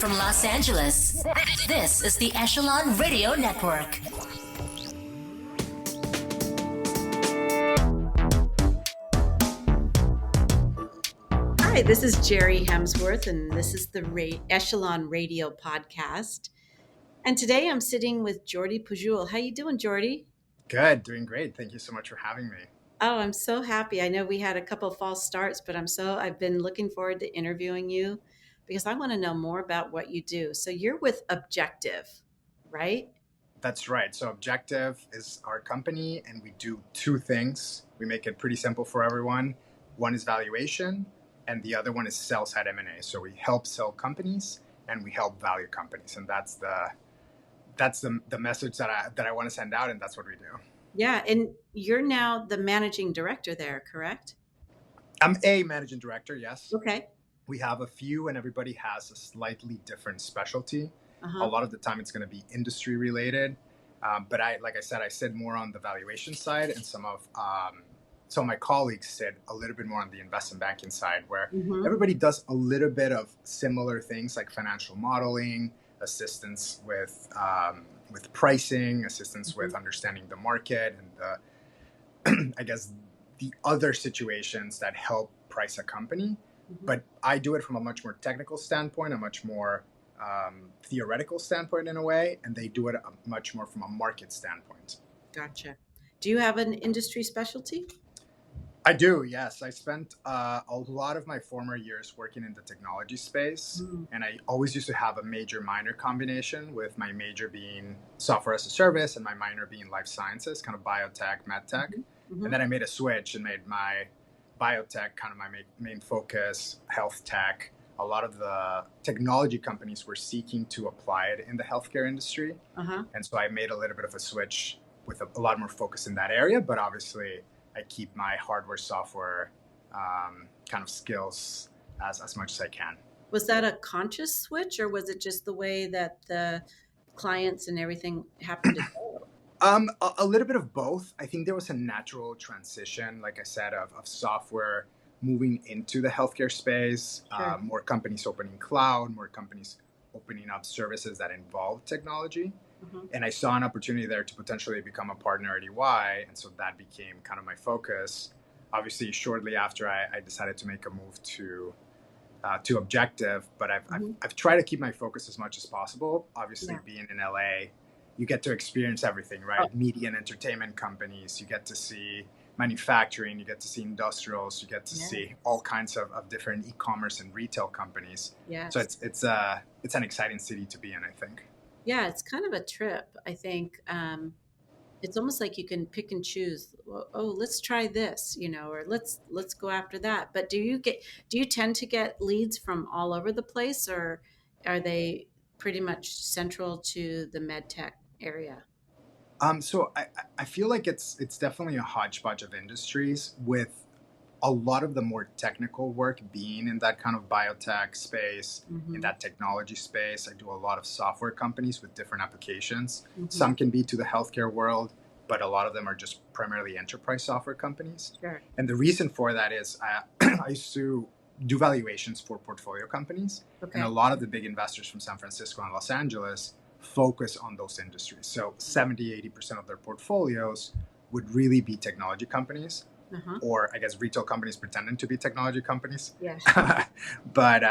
from Los Angeles, this is the Echelon Radio Network. Hi, this is Jerry Hemsworth, and this is the Echelon Radio Podcast. And today I'm sitting with Jordi Pujol. How you doing, Jordi? Good, doing great. Thank you so much for having me. Oh, I'm so happy. I know we had a couple false starts, but I've been looking forward to interviewing you because I want to know more about what you do. So you're with Objective, right? That's right. So Objective is our company, and we do two things. We make it pretty simple for everyone. One is valuation, and the other one is sell-side M&A. So we help sell companies, and we help value companies, and that's the message that I want to send out, and that's what we do. Yeah, and you're now the managing director there, correct? I'm a managing director, yes. Okay. We have a few, and everybody has a slightly different specialty. A lot of the time it's going to be industry related. But I sit more on the valuation side, and some of my colleagues sit a little bit more on the investment banking side, where everybody does a little bit of similar things like financial modeling, assistance with pricing, assistance with understanding the market, and the other situations that help price a company. But I do it from a much more technical standpoint, a much more theoretical standpoint in a way, and they do it much more from a market standpoint. Gotcha. Do you have an industry specialty? I do, yes. I spent a lot of my former years working in the technology space, and I always used to have a major-minor combination, with my major being software as a service and my minor being life sciences, kind of biotech, medtech. And then I made a switch and made my biotech kind of my main focus, health tech. A lot of the technology companies were seeking to apply it in the healthcare industry. And so I made a little bit of a switch with a lot more focus in that area, but obviously I keep my hardware, software kind of skills as much as I can. Was that a conscious switch, or was it just the way that the clients and everything happened to go? A little bit of both. I think there was a natural transition, like I said, of software moving into the healthcare space, more companies opening cloud, more companies opening up services that involve technology. And I saw an opportunity there to potentially become a partner at EY. And so that became kind of my focus. Obviously, shortly after I decided to make a move to Objective, but I've tried to keep my focus as much as possible. Obviously, being in LA, you get to experience everything, right? Media and entertainment companies, you get to see manufacturing, you get to see industrials, you get to see all kinds of different e-commerce and retail companies. So it's an exciting city to be in, I think. Yeah, it's kind of a trip, I think. It's almost like you can pick and choose. Oh, let's try this, or let's go after that. But do you tend to get leads from all over the place, or are they pretty much central to the med tech area? So I feel like it's definitely a hodgepodge of industries, with a lot of the more technical work being in that kind of biotech space, in that technology space. I do a lot of software companies with different applications. Some can be to the healthcare world, but a lot of them are just primarily enterprise software companies. And the reason for that is I used to do valuations for portfolio companies. And a lot of the big investors from San Francisco and Los Angeles focus on those industries. So 70-80% of their portfolios would really be technology companies. Or I guess retail companies pretending to be technology companies. But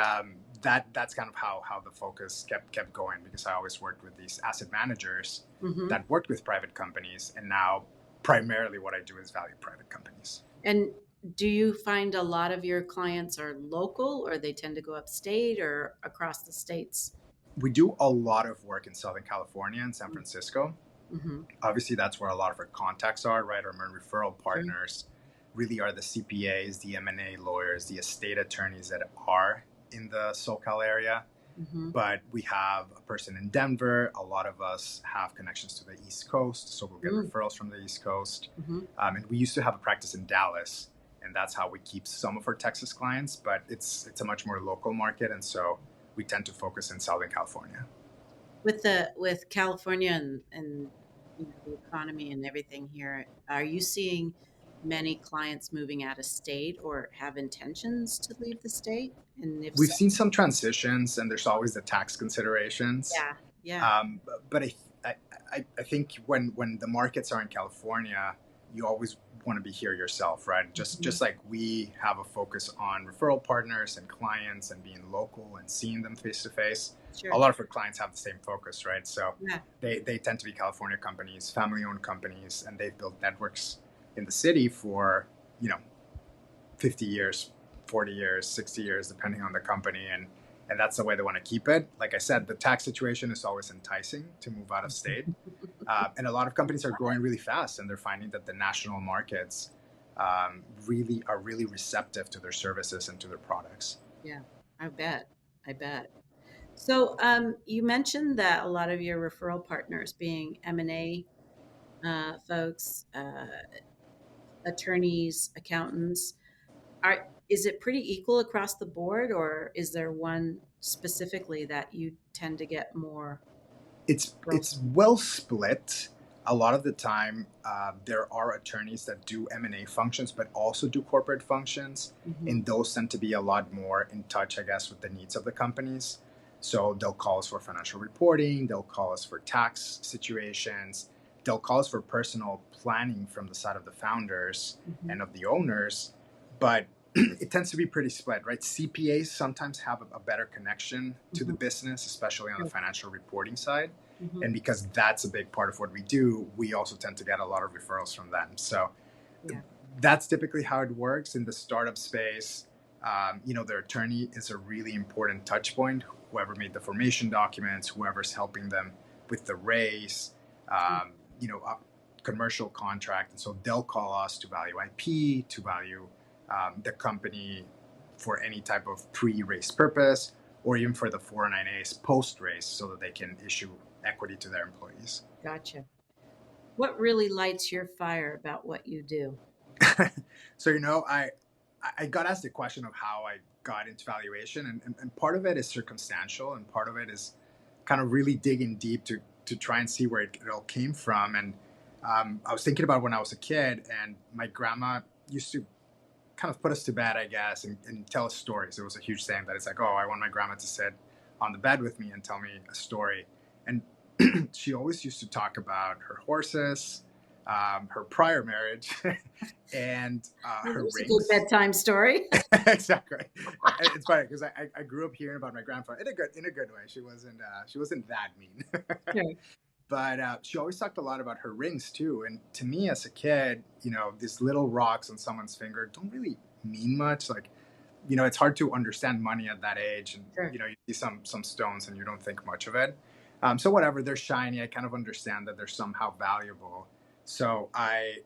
that's kind of how the focus kept going, because I always worked with these asset managers that worked with private companies, and now primarily what I do is value private companies. And do you find a lot of your clients are local, or they tend to go upstate or across the states? We do a lot of work in Southern California and San Francisco. Obviously, that's where a lot of our contacts are, right? Our main referral partners really are the CPAs, the M&A lawyers, the estate attorneys that are in the SoCal area. But we have a person in Denver. A lot of us have connections to the East Coast, so we'll get referrals from the East Coast. And we used to have a practice in Dallas, and that's how we keep some of our Texas clients. But it's a much more local market, and so we tend to focus in Southern California. With California and the economy and everything here, are you seeing many clients moving out of state or have intentions to leave the state? And if We've so, seen some transitions, and there's always the tax considerations. yeah, yeah. But I think when the markets are in California, you always want to be here yourself, right? Just like we have a focus on referral partners and clients and being local and seeing them face to face. A Sure. lot of our clients have the same focus, right? So Yeah. they tend to be California companies, family owned companies, and they've built networks in the city for, you know, 50 years, 40 years, 60 years, depending on the company. And that's the way they want to keep it. Like I said, the tax situation is always enticing to move out of state. And a lot of companies are growing really fast, and they're finding that the national markets really are really receptive to their services and to their products. Yeah. I bet. I bet. So you mentioned that a lot of your referral partners being M&A folks, attorneys, accountants, is it pretty equal across the board, or is there one specifically that you tend to get more referrals? It's well split. A lot of the time, there are attorneys that do M&A functions, but also do corporate functions, Mm-hmm. and those tend to be a lot more in touch, I guess, with the needs of the companies. So they'll call us for financial reporting, they'll call us for tax situations, they'll call us for personal planning from the side of the founders Mm-hmm. and of the owners, but it tends to be pretty split, right? CPAs sometimes have a better connection to the Mm-hmm. business, especially on the financial reporting side. Mm-hmm. And because that's a big part of what we do, we also tend to get a lot of referrals from them. So Yeah. that's typically how it works in the startup space. Their attorney is a really important touch point. Whoever made the formation documents, whoever's helping them with the raise, a commercial contract. And so they'll call us to value IP, to value the company for any type of pre-race purpose, or even for the 409As post-race, so that they can issue equity to their employees. Gotcha. What really lights your fire about what you do? So, I got asked the question of how I got into valuation, and part of it is circumstantial, and part of it is kind of really digging deep to try and see where it all came from. And I was thinking about when I was a kid, and my grandma used to kind of put us to bed, I guess, and tell us stories. It was a huge thing that it's like, oh, I want my grandma to sit on the bed with me and tell me a story. And she always used to talk about her horses, her prior marriage, and her There's a good rings. bedtime story. Exactly. It's funny because I grew up hearing about my grandfather in a good way. She wasn't that mean. Sure. But she always talked a lot about her rings too. And to me, as a kid, these little rocks on someone's finger don't really mean much. Like, it's hard to understand money at that age, and Sure. you see some stones and you don't think much of it. So whatever, they're shiny. I kind of understand that they're somehow valuable. So I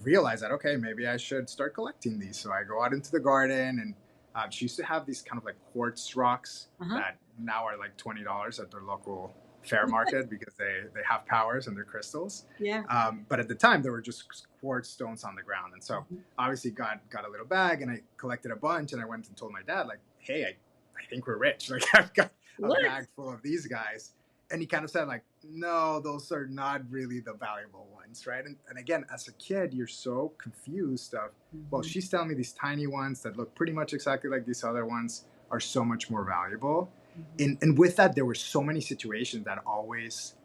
realized that, okay, maybe I should start collecting these. So I go out into the garden, and she used to have these kind of like quartz rocks Uh-huh. that now are like $20 at their local fair market because they have powers and they're crystals. Yeah. But at the time, there were just quartz stones on the ground, and so Mhm. obviously got a little bag, and I collected a bunch, and I went and told my dad, like, hey, I think we're rich. Like, I've got a Look. bag full of these guys. And he kind of said, like, no, those are not really the valuable ones, right? And again, as a kid, you're so confused of, well, Mhm. she's telling me these tiny ones that look pretty much exactly like these other ones are so much more valuable. Mhm. And with that, there were so many situations that always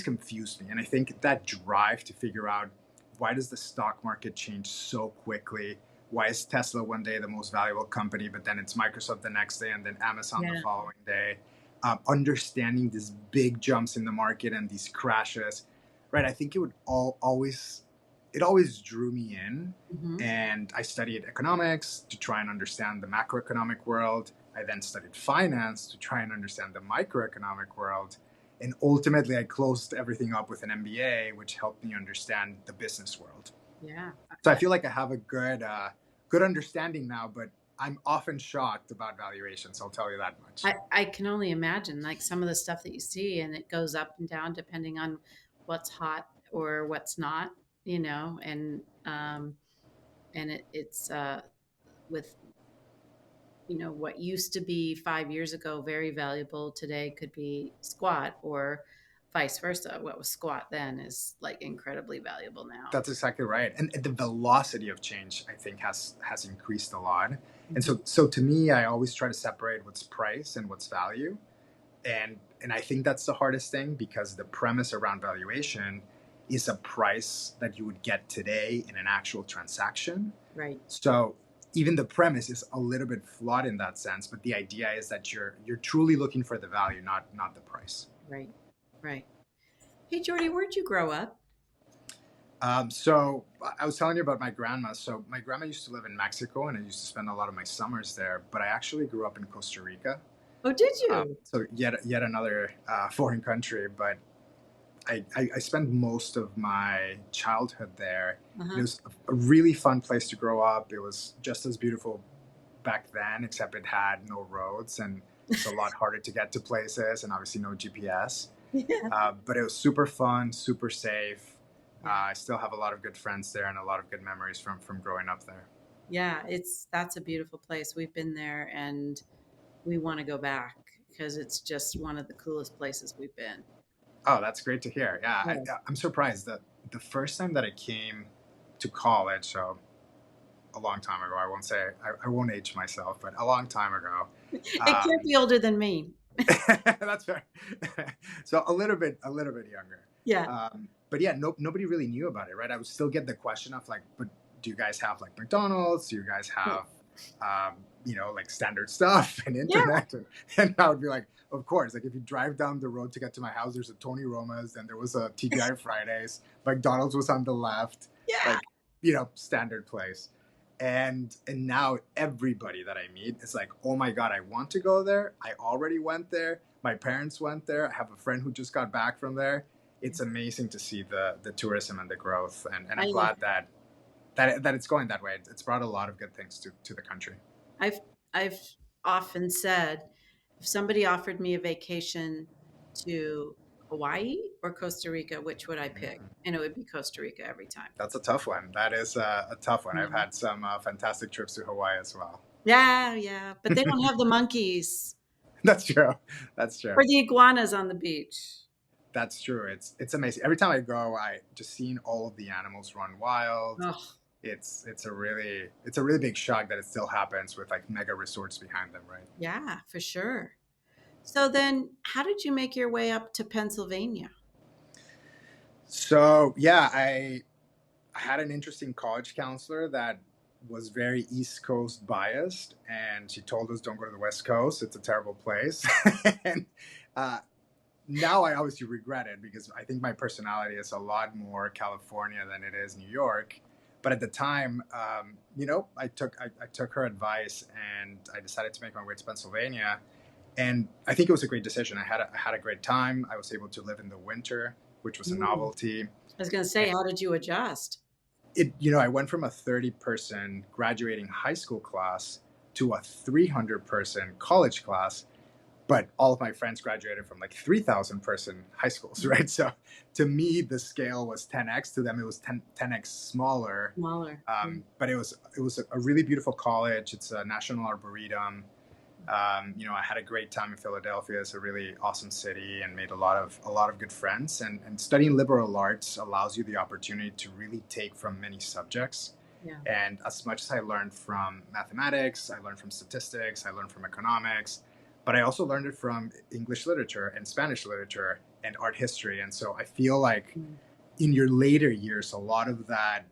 confused me. And I think that drive to figure out, why does the stock market change so quickly? Why is Tesla one day the most valuable company, but then it's Microsoft the next day, and then Amazon the Yeah. following day? Understanding these big jumps in the market and these crashes, right? I think it always drew me in. Mhm. And I studied economics to try and understand the macroeconomic world. I then studied finance to try and understand the microeconomic world. And ultimately, I closed everything up with an MBA, which helped me understand the business world. Yeah. So I feel like I have a good understanding now, but I'm often shocked about valuations. I'll tell you that much. I can only imagine like some of the stuff that you see, and it goes up and down depending on what's hot or what's not, and it's with what used to be 5 years ago very valuable today could be squat, or vice versa. What was squat then is like incredibly valuable now. That's exactly right. And the velocity of change, I think, has increased a lot. And so to me, I always try to separate what's price and what's value. And I think that's the hardest thing, because the premise around valuation is a price that you would get today in an actual transaction. Right. So even the premise is a little bit flawed in that sense, but the idea is that you're truly looking for the value, not the price. Right. Right. Hey, Jordi, where'd you grow up? So I was telling you about my grandma. So my grandma used to live in Mexico, and I used to spend a lot of my summers there. But I actually grew up in Costa Rica. Oh, did you? So yet another foreign country. But I spent most of my childhood there. It was a really fun place to grow up. It was just as beautiful back then, except it had no roads, and it's a lot harder to get to places, and obviously no GPS. Yeah. But it was super fun, super safe. I still have a lot of good friends there and a lot of good memories from growing up there. Yeah, that's a beautiful place. We've been there and we want to go back because it's just one of the coolest places we've been. Oh, that's great to hear. Yeah, Yeah. I'm surprised that the first time that I came to college, so a long time ago, I won't age myself, but a long time ago. It can't be older than me. That's fair. So a little bit younger. Yeah. But yeah, nobody really knew about it, right? I would still get the question of like, but do you guys have like McDonald's? Do you guys have, like standard stuff and internet? And I would be like, of course. Like if you drive down the road to get to my house, there's a Tony Roma's, and there was a TGI Fridays. McDonald's was on the left. Yeah. Like, standard place. And now everybody that I meet is like, oh my God, I want to go there. I already went there. My parents went there. I have a friend who just got back from there. It's amazing to see the tourism and the growth. And I'm glad that it's going that way. It's brought a lot of good things to the country. I've often said, if somebody offered me a vacation to Hawaii or Costa Rica, which would I pick? And it would be Costa Rica every time. That's a tough one. That is a tough one. I've had some fantastic trips to Hawaii as well. Yeah. But they don't have the monkeys. That's true. That's true. Or the iguanas on the beach. That's true. It's amazing. Every time I go, I just seeing all of the animals run wild. Oh. It's a really big shock that it still happens with like mega resorts behind them, right? Yeah, for sure. So then how did you make your way up to Pennsylvania? So yeah, I had an interesting college counselor that was very East Coast biased, and she told us, don't go to the West Coast. It's a terrible place. And now I obviously regret it, because I think my personality is a lot more California than it is New York. But at the time, I took her advice, and I decided to make my way to Pennsylvania. And I think it was a great decision. I had a great time. I was able to live in the winter, which was a novelty. I was going to say, how did you adjust? I went from a 30-person graduating high school class to a 300-person college class. But all of my friends graduated from like 3,000-person high schools, right? So to me, the scale was 10x. To them, it was 10x smaller. But it was a really beautiful college. It's a National Arboretum. I had a great time in Philadelphia. It's a really awesome city, and made a lot of good friends. And studying liberal arts allows you the opportunity to really take from many subjects. Yeah. And as much as I learned from mathematics, I learned from statistics, I learned from economics. But I also learned it from English literature and Spanish literature and art history. And so I feel like in your later years, a lot of that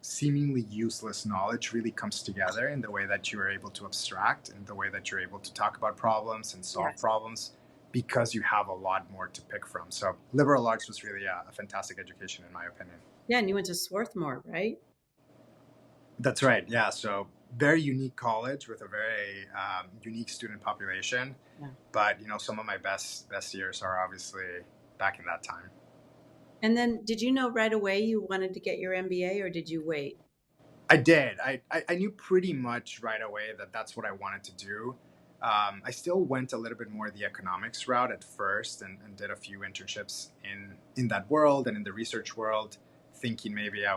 seemingly useless knowledge really comes together in the way that you're able to abstract, and the way that you're able to talk about problems and solve problems, because you have a lot more to pick from. So liberal arts was really a fantastic education, in my opinion. Yeah, and you went to Swarthmore, right? That's right. Yeah. So very unique college with a very unique student population. Yeah. But, some of my best years are obviously back in that time. And then did you know right away you wanted to get your MBA, or did you wait? I did. I knew pretty much right away that that's what I wanted to do. I still went a little bit more the economics route at first, and did a few internships in that world and in the research world, thinking maybe I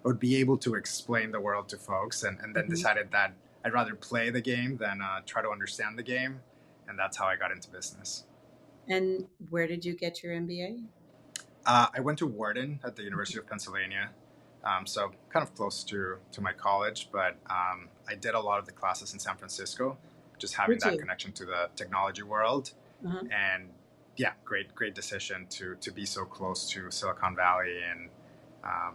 would be able to explain the world to folks, and then decided that I'd rather play the game than try to understand the game. And that's how I got into business. And where did you get your MBA? I went to Warden at the University of Pennsylvania, so kind of close to my college, but I did a lot of the classes in San Francisco, just having Did that you? connection to the technology world. Uh-huh. And yeah, great decision to be so close to Silicon Valley, and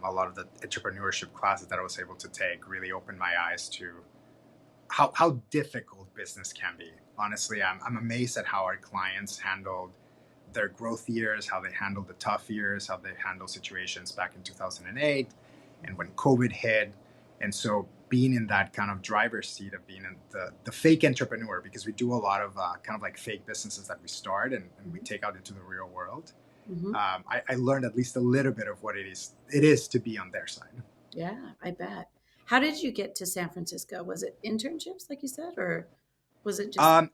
a lot of the entrepreneurship classes that I was able to take really opened my eyes to how difficult business can be. Honestly, I'm amazed at how our clients handled their growth years, how they handled the tough years, how they handled situations back in 2008 and when COVID hit. And so being in that kind of driver's seat of being in the fake entrepreneur, because we do a lot of kind of like fake businesses that we start and we take out into the real world. Mm-hmm. I learned at least a little bit of what it is to be on their side. Yeah, I bet. How did you get to San Francisco? Was it internships, like you said, or was it just? Um,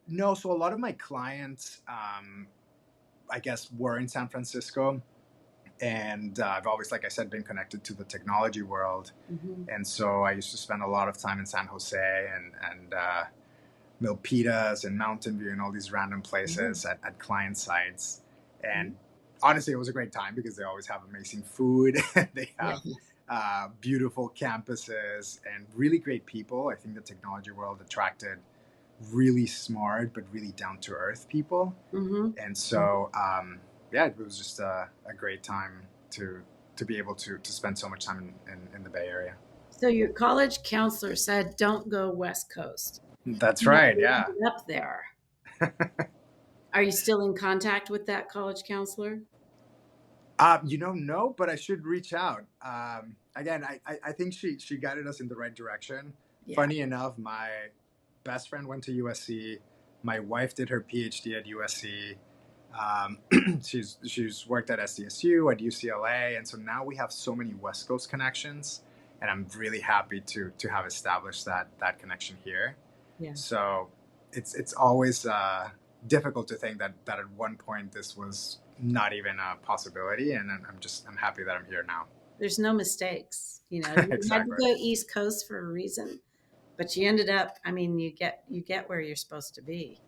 no, so a lot of my clients, I guess, were in San Francisco. And I've always, like I said, been connected to the technology world. Mm-hmm. And so I used to spend a lot of time in San Jose and Milpitas and Mountain View and all these random places at client sites. And honestly, it was a great time because they always have amazing food. They have beautiful campuses and really great people. I think the technology world attracted really smart but really down-to-earth people. Mm-hmm. And so, yeah, it was just a great time to be able to spend so much time in the Bay Area. So your college counselor said, "Don't go West Coast." That's You right. Yeah. ended up there. Are you still in contact with that college counselor? No, but I should reach out. Again, I think she guided us in the right direction. Yeah. Funny enough, my best friend went to USC. My wife did her PhD at USC. She's worked at SDSU, at UCLA, and so now we have so many West Coast connections, and I'm really happy to have established that connection here. Yeah. So it's always difficult to think that at one point this was not even a possibility, and I'm happy that I'm here now. There's no mistakes, you know. You Exactly. had to go East Coast for a reason, but you ended up. I mean, you get where you're supposed to be.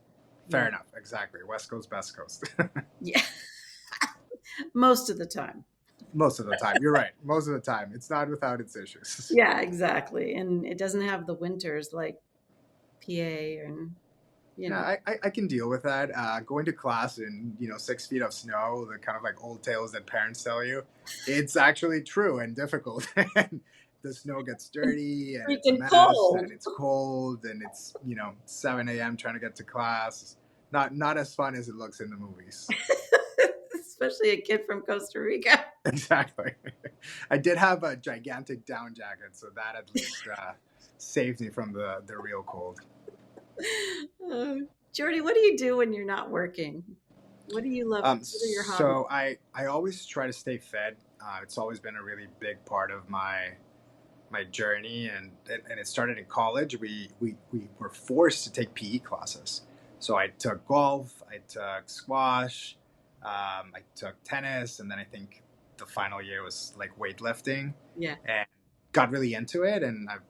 Fair enough. Exactly. West Coast, Best Coast. Yeah. Most of the time. Most of the time. You're right. Most of the time. It's not without its issues. Yeah, exactly. And it doesn't have the winters like PA and, you know. Yeah, I can deal with that. Going to class in 6 feet of snow, the kind of like old tales that parents tell you, it's actually true and difficult. And the snow gets dirty and it's a mess and it's cold and it's 7 a.m. trying to get to class. Not as fun as it looks in the movies. Especially a kid from Costa Rica. Exactly. I did have a gigantic down jacket, so that at least saved me from the real cold. Jordi, what do you do when you're not working? What do you love? What are your hobbies? So I always try to stay fed. It's always been a really big part of my journey, and it started in college. We were forced to take PE classes. So I took golf, I took squash, I took tennis, and then I think the final year was like weightlifting. Yeah. And got really into it, and I've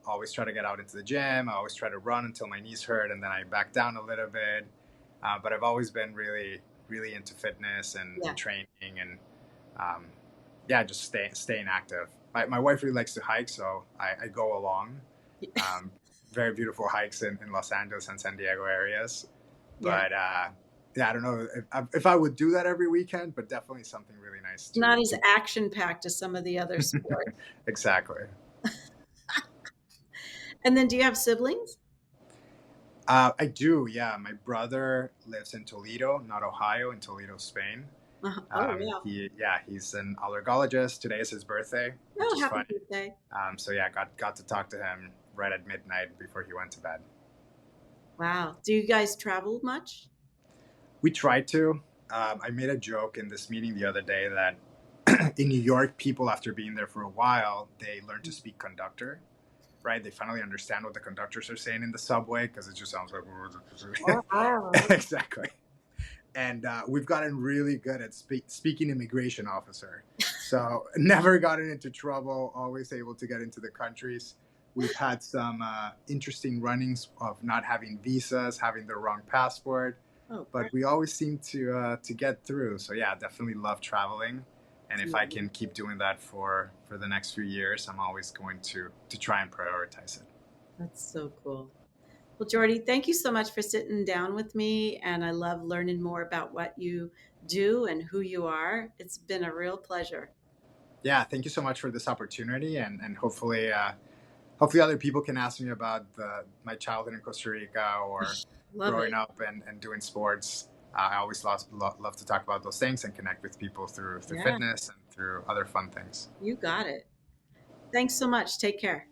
always try to get out into the gym. I always try to run until my knees hurt, and then I back down a little bit. But I've always been really into fitness and training, and just staying active. My wife really likes to hike, so I go along. Very beautiful hikes in Los Angeles and San Diego areas. But I don't know if I would do that every weekend, but definitely something really nice. Not as action-packed as some of the other sports. Exactly. And then do you have siblings? I do, yeah. My brother lives in Toledo, not Ohio, in Toledo, Spain. He's an allergologist. Today is his birthday. Oh, happy birthday. So yeah, got to talk to him right at midnight before he went to bed. Wow. Do you guys travel much? We tried to. I made a joke in this meeting the other day that in New York, people, after being there for a while, they learn to speak conductor, right? They finally understand what the conductors are saying in the subway because it just sounds like... Exactly. And we've gotten really good at speaking immigration officer. So never gotten into trouble, always able to get into the countries. We've had some interesting runnings of not having visas, having the wrong passport. Oh, but we always seem to get through. So yeah, definitely love traveling. And if I can keep doing that for the next few years, I'm always going to try and prioritize it. that's so cool. Well, Jordi, thank you so much for sitting down with me. And I love learning more about what you do and who you are. It's been a real pleasure. Yeah, thank you so much for this opportunity, and hopefully other people can ask me about my childhood in Costa Rica or growing up and doing sports. I always love to talk about those things and connect with people through fitness and through other fun things. You got it. Thanks so much. Take care.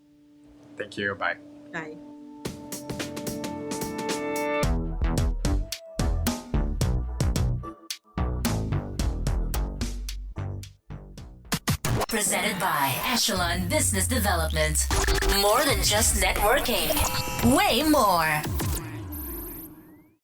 Thank you. Bye. Bye. Presented by Echelon Business Development. More than just networking. Way more.